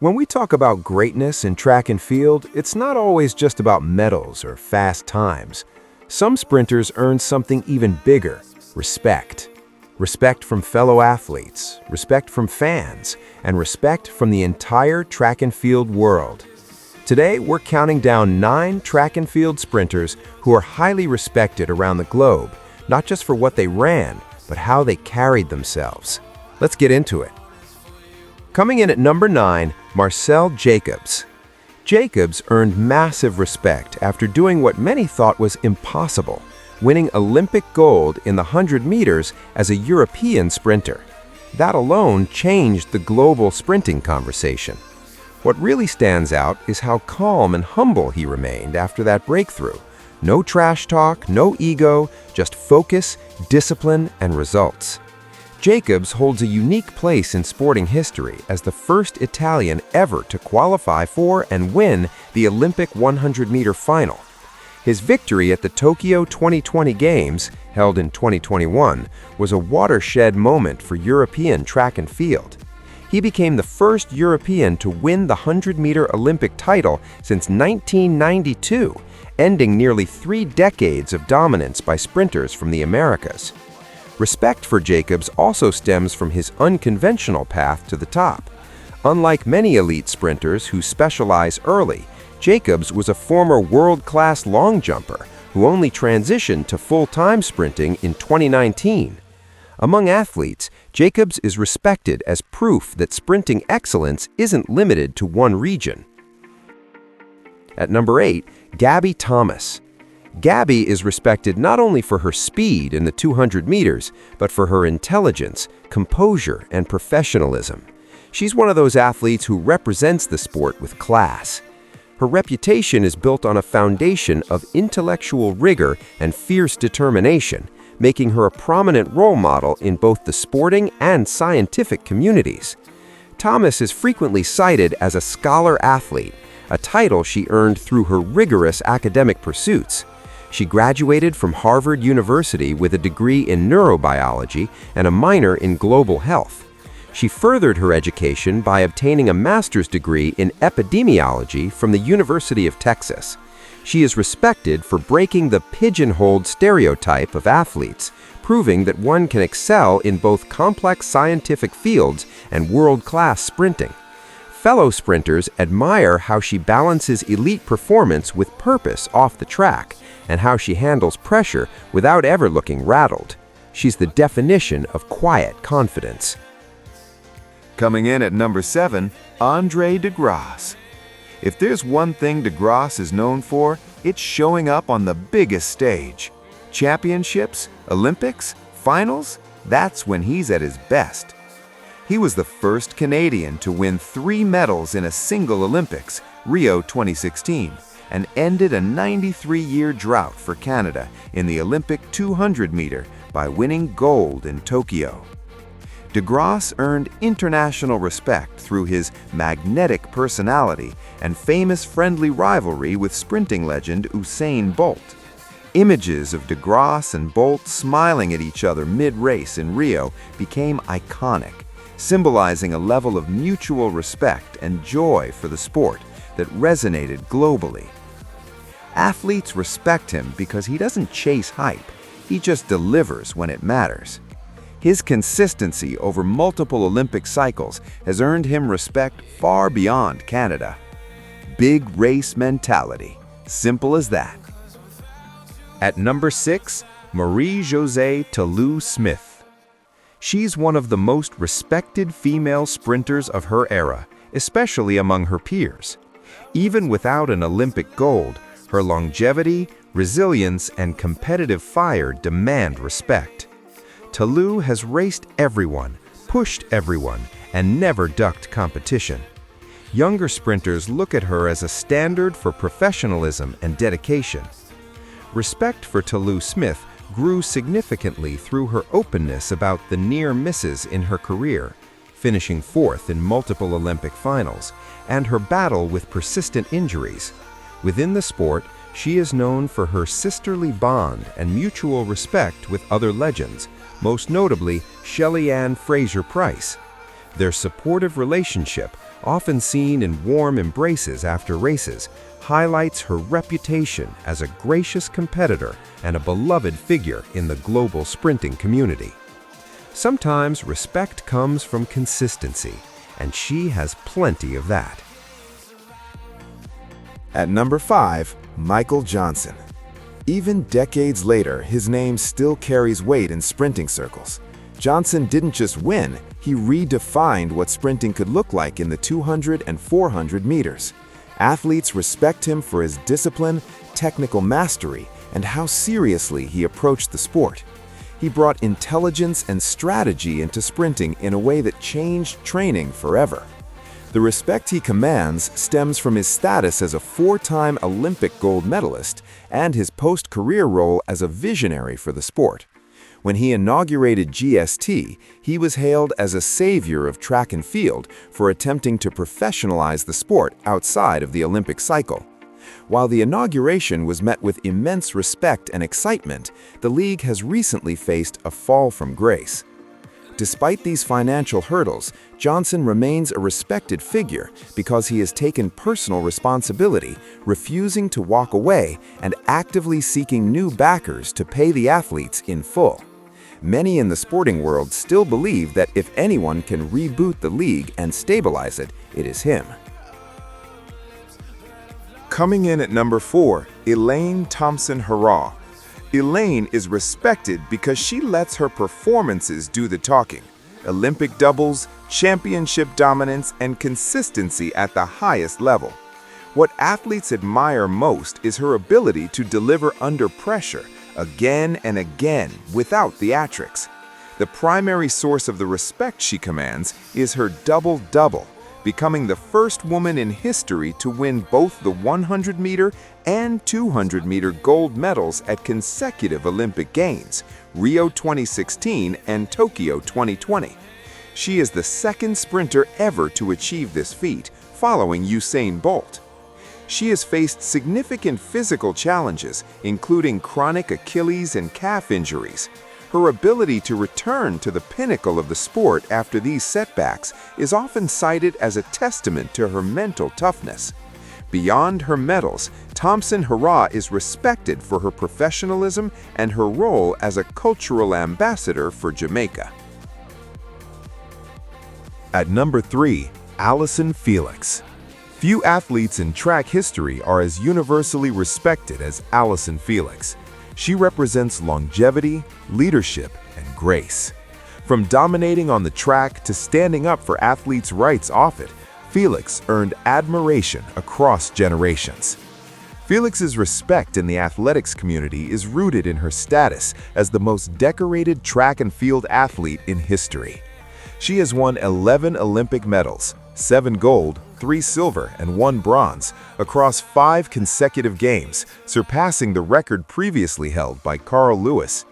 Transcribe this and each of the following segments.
When we talk about greatness in track and field, it's not always just about medals or fast times. Some sprinters earn something even bigger: respect. Respect from fellow athletes, respect from fans, and respect from the entire track and field world. Today, we're counting down 9 track and field sprinters who are highly respected around the globe, not just for what they ran, but how they carried themselves. Let's get into it. Coming in at number 9, Marcell Jacobs. Jacobs earned massive respect after doing what many thought was impossible: winning Olympic gold in the 100 meters as a European sprinter. That alone changed the global sprinting conversation. What really stands out is how calm and humble he remained after that breakthrough. No trash talk, no ego, just focus, discipline, and results. Jacobs holds a unique place in sporting history as the first Italian ever to qualify for and win the Olympic 100-meter final. His victory at the Tokyo 2020 Games, held in 2021, was a watershed moment for European track and field. He became the first European to win the 100-meter Olympic title since 1992, ending nearly 3 decades of dominance by sprinters from the Americas. Respect for Jacobs also stems from his unconventional path to the top. Unlike many elite sprinters who specialize early, Jacobs was a former world-class long jumper who only transitioned to full-time sprinting in 2019. Among athletes, Jacobs is respected as proof that sprinting excellence isn't limited to one region. At number 8, Gabby Thomas. Gabby is respected not only for her speed in the 200 meters, but for her intelligence, composure, and professionalism. She's one of those athletes who represents the sport with class. Her reputation is built on a foundation of intellectual rigor and fierce determination, making her a prominent role model in both the sporting and scientific communities. Thomas is frequently cited as a scholar athlete, a title she earned through her rigorous academic pursuits. She graduated from Harvard University with a degree in neurobiology and a minor in global health. She furthered her education by obtaining a master's degree in epidemiology from the University of Texas. She is respected for breaking the pigeonholed stereotype of athletes, proving that one can excel in both complex scientific fields and world-class sprinting. Fellow sprinters admire how she balances elite performance with purpose off the track, and how she handles pressure without ever looking rattled. She's the definition of quiet confidence. Coming in at number 7, Andre de Grasse. If there's one thing de Grasse is known for, it's showing up on the biggest stage. Championships, Olympics, finals, that's when he's at his best. He was the first Canadian to win 3 medals in a single Olympics, Rio 2016, and ended a 93-year drought for Canada in the Olympic 200-meter by winning gold in Tokyo. De Grasse earned international respect through his magnetic personality and famous friendly rivalry with sprinting legend Usain Bolt. Images of de Grasse and Bolt smiling at each other mid-race in Rio became iconic, symbolizing a level of mutual respect and joy for the sport that resonated globally. Athletes respect him because he doesn't chase hype, he just delivers when it matters. His consistency over multiple Olympic cycles has earned him respect far beyond Canada. Big race mentality. Simple as that. At number 6, Marie-Josée Ta Lou-Smith. She's one of the most respected female sprinters of her era, especially among her peers. Even without an Olympic gold, her longevity, resilience, and competitive fire demand respect. Ta Lou has raced everyone, pushed everyone, and never ducked competition. Younger sprinters look at her as a standard for professionalism and dedication. Respect for Ta Lou-Smith grew significantly through her openness about the near misses in her career, finishing 4th in multiple Olympic finals, and her battle with persistent injuries. Within the sport, she is known for her sisterly bond and mutual respect with other legends, most notably Shelly-Ann Fraser-Pryce. Their supportive relationship, often seen in warm embraces after races, highlights her reputation as a gracious competitor and a beloved figure in the global sprinting community. Sometimes respect comes from consistency, and she has plenty of that. At number 5, Michael Johnson. Even decades later, his name still carries weight in sprinting circles. Johnson didn't just win, he redefined what sprinting could look like in the 200 and 400 meters. Athletes respect him for his discipline, technical mastery, and how seriously he approached the sport. He brought intelligence and strategy into sprinting in a way that changed training forever. The respect he commands stems from his status as a 4-time Olympic gold medalist and his post-career role as a visionary for the sport. When he inaugurated GST, he was hailed as a savior of track and field for attempting to professionalize the sport outside of the Olympic cycle. While the inauguration was met with immense respect and excitement, the league has recently faced a fall from grace. Despite these financial hurdles, Johnson remains a respected figure because he has taken personal responsibility, refusing to walk away and actively seeking new backers to pay the athletes in full. Many in the sporting world still believe that if anyone can reboot the league and stabilize it, it is him. Coming in at number 4, Elaine Thompson-Herah. Elaine is respected because she lets her performances do the talking. Olympic doubles, championship dominance, and consistency at the highest level. What athletes admire most is her ability to deliver under pressure, again and again, without theatrics. The primary source of the respect she commands is her double-double, becoming the first woman in history to win both the 100-meter and 200-meter gold medals at consecutive Olympic Games, Rio 2016 and Tokyo 2020. She is the second sprinter ever to achieve this feat, following Usain Bolt. She has faced significant physical challenges, including chronic Achilles and calf injuries. Her ability to return to the pinnacle of the sport after these setbacks is often cited as a testament to her mental toughness. Beyond her medals, Thompson-Herah is respected for her professionalism and her role as a cultural ambassador for Jamaica. At number 3, Allyson Felix. Few athletes in track history are as universally respected as Allyson Felix. She represents longevity, leadership, and grace. From dominating on the track to standing up for athletes' rights off it, Felix earned admiration across generations. Felix's respect in the athletics community is rooted in her status as the most decorated track and field athlete in history. She has won 11 Olympic medals, 7 gold, 3 silver, and 1 bronze across 5 consecutive games, surpassing the record previously held by Carl Lewis.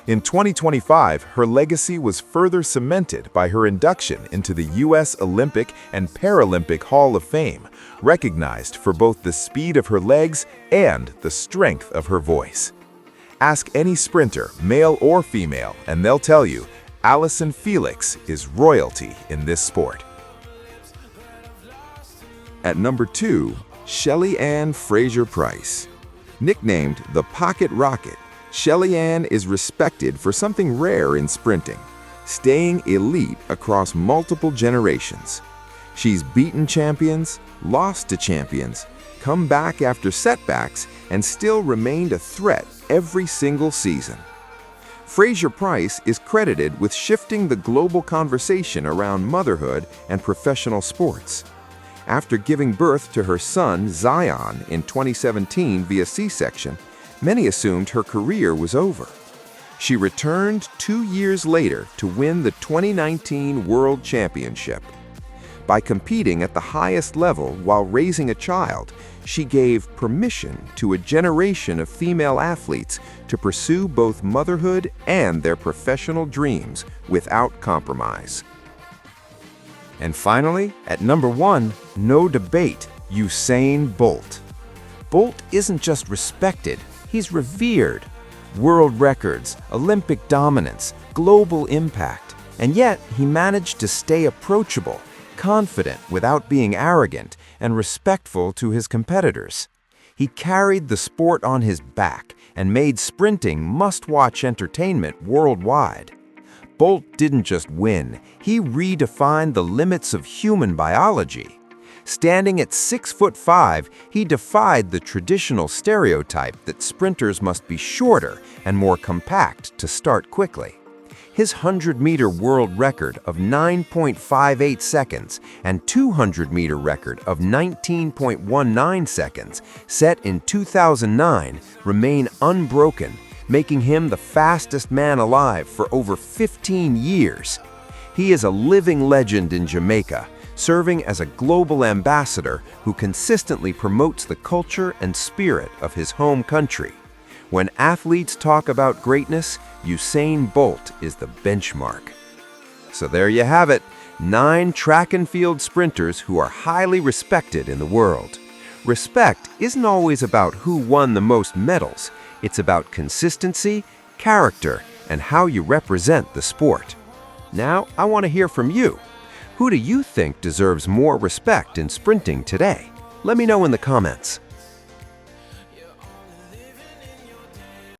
In 2025, her legacy was further cemented by her induction into the U.S. Olympic and Paralympic Hall of Fame, recognized for both the speed of her legs and the strength of her voice. Ask any sprinter, male or female, and they'll tell you, Allyson Felix is royalty in this sport. At number 2, Shelly-Ann Fraser-Pryce. Nicknamed the Pocket Rocket, Shelly-Ann is respected for something rare in sprinting, staying elite across multiple generations. She's beaten champions, lost to champions, come back after setbacks, and still remained a threat every single season. Fraser-Pryce is credited with shifting the global conversation around motherhood and professional sports. After giving birth to her son, Zion, in 2017 via C-section, many assumed her career was over. She returned 2 years later to win the 2019 World Championship. By competing at the highest level while raising a child, she gave permission to a generation of female athletes to pursue both motherhood and their professional dreams without compromise. And finally, at number 1, no debate, Usain Bolt. Bolt isn't just respected, he's revered. World records, Olympic dominance, global impact, and yet he managed to stay approachable, confident without being arrogant and respectful to his competitors. He carried the sport on his back and made sprinting must-watch entertainment worldwide. Bolt didn't just win, he redefined the limits of human biology. Standing at 6'5", he defied the traditional stereotype that sprinters must be shorter and more compact to start quickly. His 100-meter world record of 9.58 seconds and 200-meter record of 19.19 seconds, set in 2009, remain unbroken, making him the fastest man alive for over 15 years. He is a living legend in Jamaica, serving as a global ambassador who consistently promotes the culture and spirit of his home country. When athletes talk about greatness, Usain Bolt is the benchmark. So there you have it, 9 track and field sprinters who are highly respected in the world. Respect isn't always about who won the most medals. It's about consistency, character, and how you represent the sport. Now, I want to hear from you. Who do you think deserves more respect in sprinting today? Let me know in the comments.